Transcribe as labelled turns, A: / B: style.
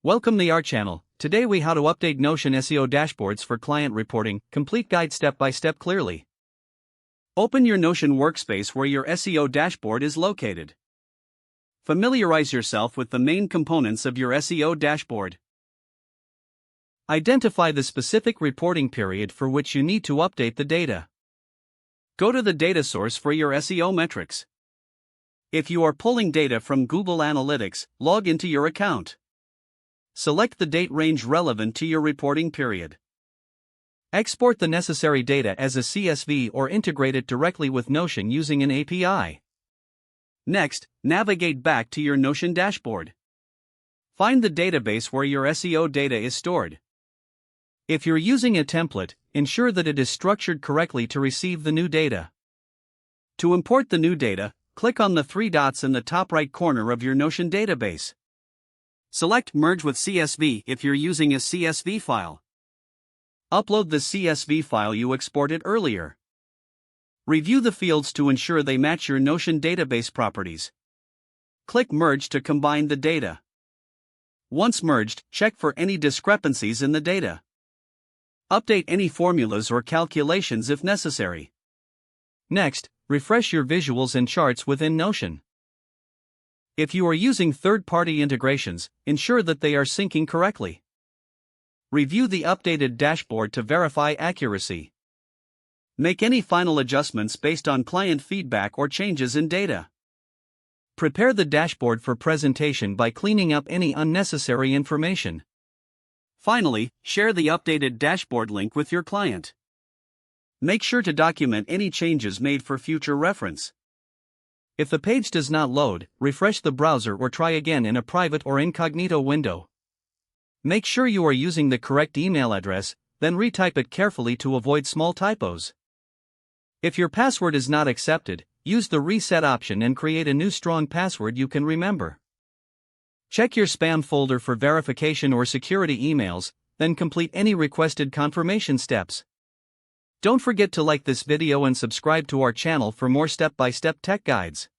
A: Welcome to our channel. Today we how to update Notion SEO dashboards for client reporting, complete guide step by step clearly. Open your Notion workspace where your SEO dashboard is located. Familiarize yourself with the main components of your SEO dashboard. Identify the specific reporting period for which you need to update the data. Go to the data source for your SEO metrics. If you are pulling data from Google Analytics, log into your account. Select the date range relevant to your reporting period. Export the necessary data as a CSV or integrate it directly with Notion using an API. Next, navigate back to your Notion dashboard. Find the database where your SEO data is stored. If you're using a template, ensure that it is structured correctly to receive the new data. To import the new data, click on the three dots in the top right corner of your Notion database. Select Merge with CSV if you're using a CSV file. Upload the CSV file you exported earlier. Review the fields to ensure they match your Notion database properties. Click Merge to combine the data. Once merged, check for any discrepancies in the data. Update any formulas or calculations if necessary. Next, refresh your visuals and charts within Notion. If you are using third-party integrations, ensure that they are syncing correctly. Review the updated dashboard to verify accuracy. Make any final adjustments based on client feedback or changes in data. Prepare the dashboard for presentation by cleaning up any unnecessary information. Finally, share the updated dashboard link with your client. Make sure to document any changes made for future reference. If the page does not load, refresh the browser or try again in a private or incognito window. Make sure you are using the correct email address, then retype it carefully to avoid small typos. If your password is not accepted, use the reset option and create a new strong password you can remember. Check your spam folder for verification or security emails, then complete any requested confirmation steps. Don't forget to like this video and subscribe to our channel for more step-by-step tech guides.